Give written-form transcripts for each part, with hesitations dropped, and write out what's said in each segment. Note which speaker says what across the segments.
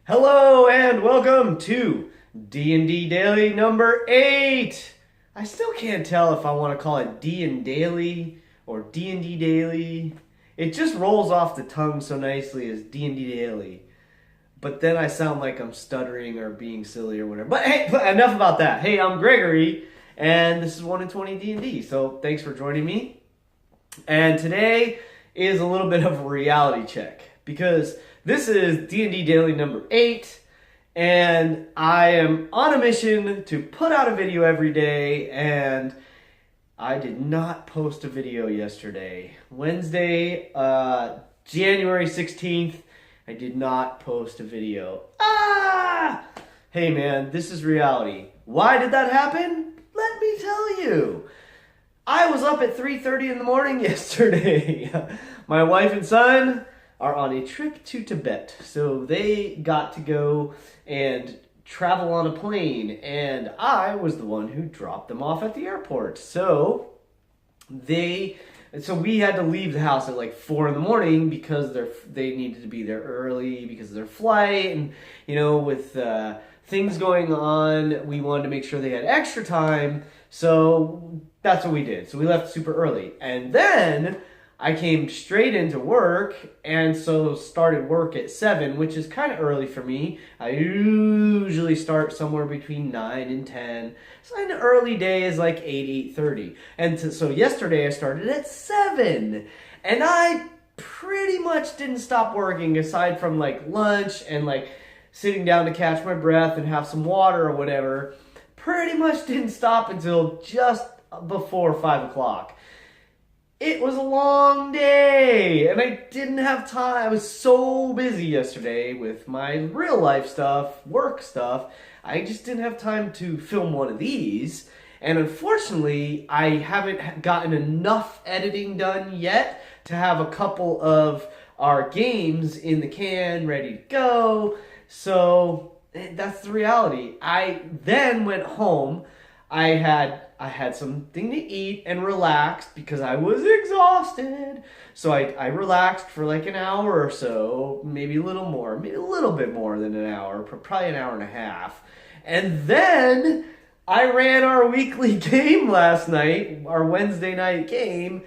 Speaker 1: Hello and welcome to D&D Daily number 8. I still can't tell if I want to call it DnDaily or D&D Daily. It just rolls off the tongue so nicely as D&D Daily. But then I sound like I'm stuttering or being silly or whatever. But hey, enough about that. Hey, I'm Gregory and this is 1 in 20 D&D. So thanks for joining me. And today is a little bit of a reality check because this is D&D Daily number 8, and I am on a mission to put out a video every day, and I did not post a video yesterday. Wednesday, January 16th, I did not post a video. Hey man, this is reality. Why did that happen? Let me tell you. I was up at 3:30 in the morning yesterday. My wife and son are on a trip to Tibet. So they got to go and travel on a plane, and I was the one who dropped them off at the airport. So we had to leave the house at like 4 in the morning because they needed to be there early because of their flight, and with things going on, we wanted to make sure they had extra time. So that's what we did. So we left super early, and then I came straight into work, and so started work at 7, which is kind of early for me. I usually start somewhere between 9 and 10. So an early day is like 8:30. And so yesterday I started at 7, and I pretty much didn't stop working aside from like lunch and like sitting down to catch my breath and have some water or whatever. Pretty much didn't stop until just before 5 o'clock. It was a long day, and I didn't have time. I was so busy yesterday with my real life stuff, work stuff. I just didn't have time to film one of these. And unfortunately, I haven't gotten enough editing done yet to have a couple of our games in the can ready to go. So that's the reality. I then went home. I had something to eat and relaxed because I was exhausted. So I relaxed for like an hour or so, maybe a little more, maybe a little bit more than an hour, probably an hour and a half. And then I ran our weekly game last night, our Wednesday night game,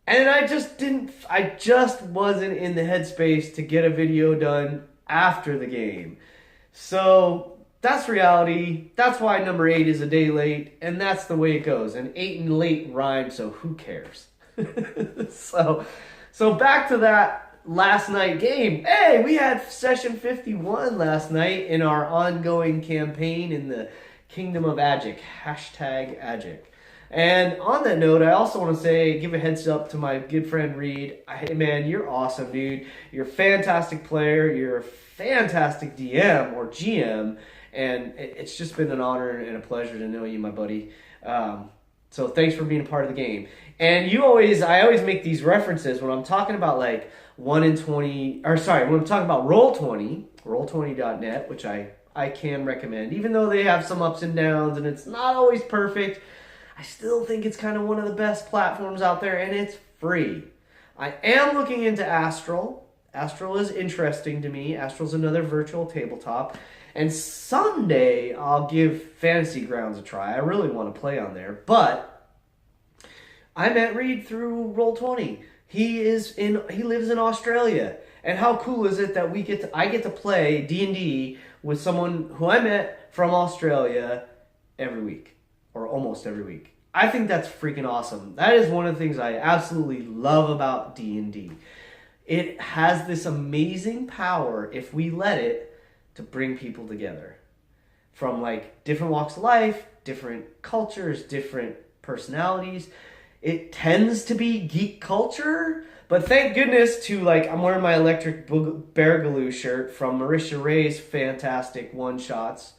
Speaker 1: and I just wasn't in the headspace to get a video done after the game. So that's reality. That's why number 8 is a day late, and that's the way it goes. And 8 and late rhyme, so who cares? So back to that last night game. Hey, we had session 51 last night in our ongoing campaign in the Kingdom of Agic, #Agic. And on that note, I also want to give a heads up to my good friend Reed. Hey man, you're awesome, dude. You're a fantastic player. You're a fantastic DM or GM. And it's just been an honor and a pleasure to know you, my buddy. So thanks for being a part of the game. And I always make these references when I'm talking about like 1 in 20, when I'm talking about Roll20, roll20.net, which I can recommend. Even though they have some ups and downs and it's not always perfect, I still think it's kind of one of the best platforms out there, and it's free. I am looking into Astral. Astral is interesting to me. Astral's another virtual tabletop. And someday I'll give Fantasy Grounds a try. I really want to play on there. But I met Reed through Roll20. He lives in Australia. And how cool is it that I get to play D&D with someone who I met from Australia every week, or almost every week. I think that's freaking awesome. That is one of the things I absolutely love about D&D. It has this amazing power, if we let it, to bring people together from like different walks of life, different cultures, different personalities. It tends to be geek culture, but thank goodness I'm wearing my Electric Beargaloo shirt from Marisha Ray's fantastic one-shots.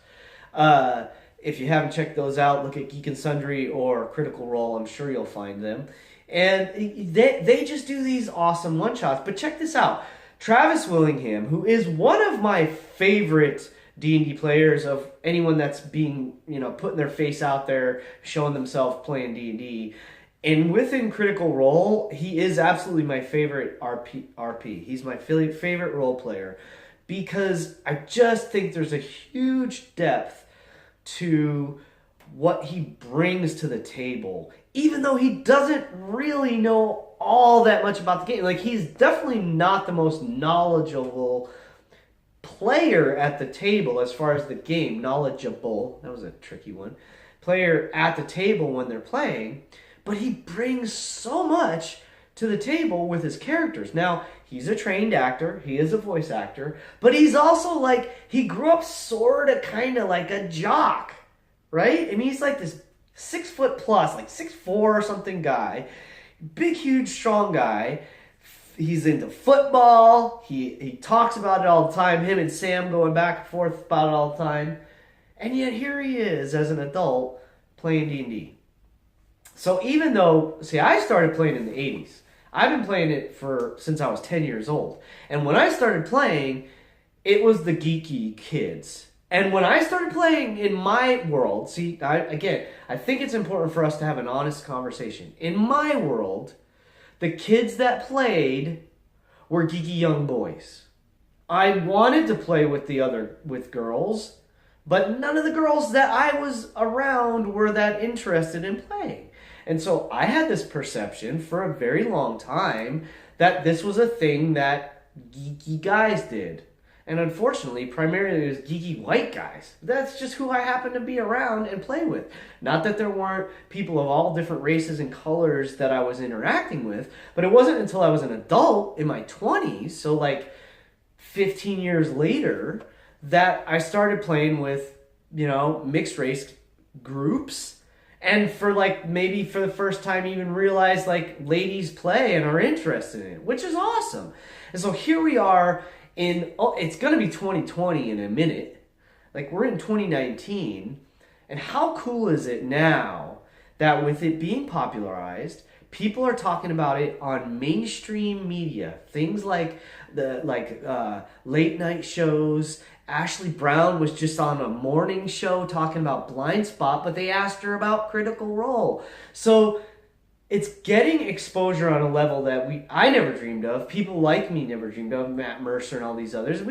Speaker 1: If you haven't checked those out, look at Geek and Sundry or Critical Role. I'm sure you'll find them. And they just do these awesome one-shots. But check this out. Travis Willingham, who is one of my favorite D&D players of anyone that's being, putting their face out there, showing themselves playing D&D. And within Critical Role, he is absolutely my favorite RP. He's my favorite role player. because I just think there's a huge depth to what he brings to the table, even though he doesn't really know all that much about the game. Like, he's definitely not the most knowledgeable player at the table as far as the game. Knowledgeable, that was a tricky one. Player at the table when they're playing, but he brings so much to the table with his characters. Now, he's a trained actor, he is a voice actor, but he's also like, he grew up sort of kind of like a jock, right? I mean, he's like this 6 foot plus, like 6'4" or something guy, big, huge, strong guy. He's into football. He talks about it all the time. Him and Sam going back and forth about it all the time. And yet here he is as an adult playing D&D. So even though, see, I started playing in the 80s. I've been playing it since I was 10 years old. And when I started playing, it was the geeky kids. And when I started playing in my world, see, I think it's important for us to have an honest conversation. In my world, the kids that played were geeky young boys. I wanted to play with girls, but none of the girls that I was around were that interested in playing. And so I had this perception for a very long time that this was a thing that geeky guys did. And unfortunately, primarily it was geeky white guys. That's just who I happened to be around and play with. Not that there weren't people of all different races and colors that I was interacting with, but it wasn't until I was an adult in my 20s, so like 15 years later, that I started playing with, mixed race groups. And maybe for the first time even realized like ladies play and are interested in it, which is awesome. And so here we are it's going to be 2020 in a minute. Like, we're in 2019. And how cool is it now that with it being popularized, people are talking about it on mainstream media. Things like late night shows. Ashley Brown was just on a morning show talking about Blind Spot, but they asked her about Critical Role. So it's getting exposure on a level that I never dreamed of. People like me never dreamed of. Matt Mercer and all these others.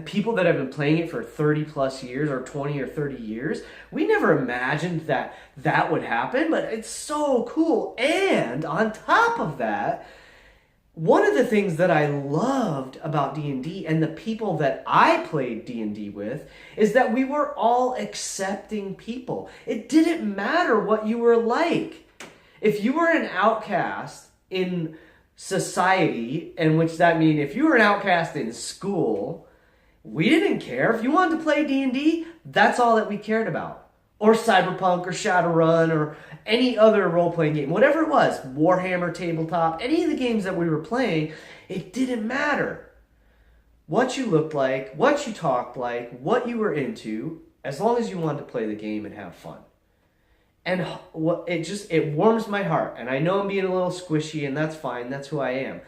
Speaker 1: People that have been playing it for 30 plus years or 20 or 30 years. We never imagined that would happen, but it's so cool. And on top of that, one of the things that I loved about D&D and the people that I played D&D with is that we were all accepting people. It didn't matter what you were like. If you were an outcast in society, in which that means if you were an outcast in school, we didn't care. If you wanted to play D&D, that's all that we cared about. Or Cyberpunk or Shadowrun or any other role-playing game. Whatever it was, Warhammer Tabletop, any of the games that we were playing, it didn't matter what you looked like, what you talked like, what you were into, as long as you wanted to play the game and have fun. And it warms my heart. And I know I'm being a little squishy, and that's fine. That's who I am.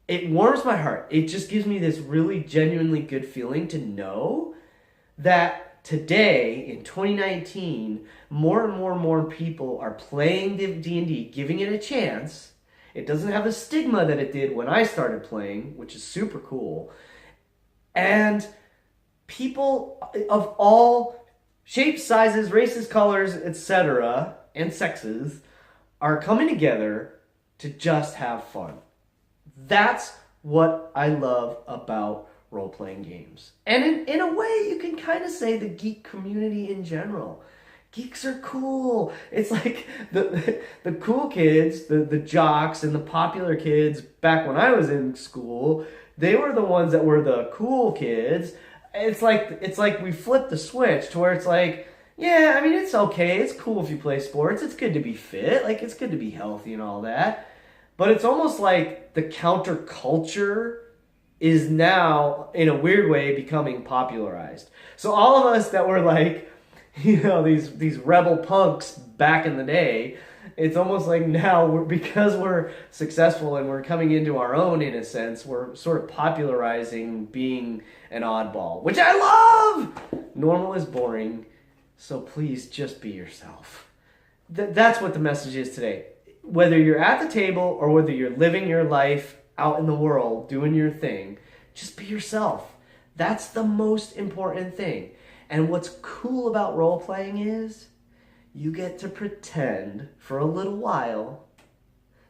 Speaker 1: It warms my heart. It just gives me this really genuinely good feeling to know that today, in 2019, more and more people are playing D&D, giving it a chance. It doesn't have the stigma that it did when I started playing, which is super cool. And people of all shapes, sizes, races, colors, etc., and sexes are coming together to just have fun. That's what I love about role-playing games. And in a way, you can kind of say the geek community in general. Geeks are cool. It's like the cool kids, the jocks, and the popular kids back when I was in school, they were the ones that were the cool kids. It's like we flipped the switch to where it's like, yeah, I mean, it's okay. It's cool if you play sports. It's good to be fit. Like, it's good to be healthy and all that. But it's almost like the counterculture is now, in a weird way, becoming popularized. So all of us that were like, these rebel punks back in the day, it's almost like now, because we're successful and we're coming into our own, in a sense, we're sort of popularizing being an oddball, which I love! Normal is boring, so please just be yourself. That's what the message is today. Whether you're at the table or whether you're living your life out in the world, doing your thing, Just be yourself. That's the most important thing. And what's cool about role-playing is you get to pretend for a little while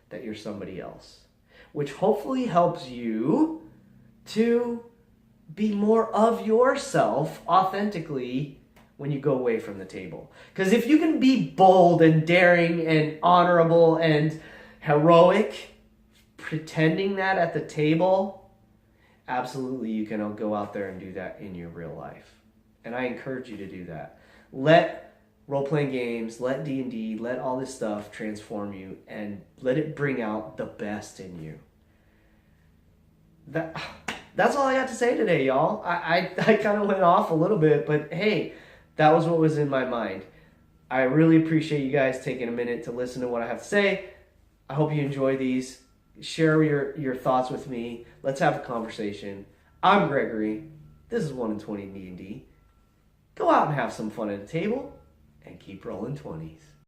Speaker 1: that you're somebody else, which hopefully helps you to be more of yourself authentically when you go away from the table. Because if you can be bold and daring and honorable and heroic, pretending that at the table, absolutely you can go out there and do that in your real life. And I encourage you to do that. Let role-playing games, let D&D, let all this stuff transform you and let it bring out the best in you. That's all I got to say today, y'all. I kind of went off a little bit, but hey, that was what was in my mind. I really appreciate you guys taking a minute to listen to what I have to say. I hope you enjoy these. Share your thoughts with me. Let's have a conversation. I'm Gregory. This is 1 in 20 D&D. Go out and have some fun at the table and keep rolling 20s.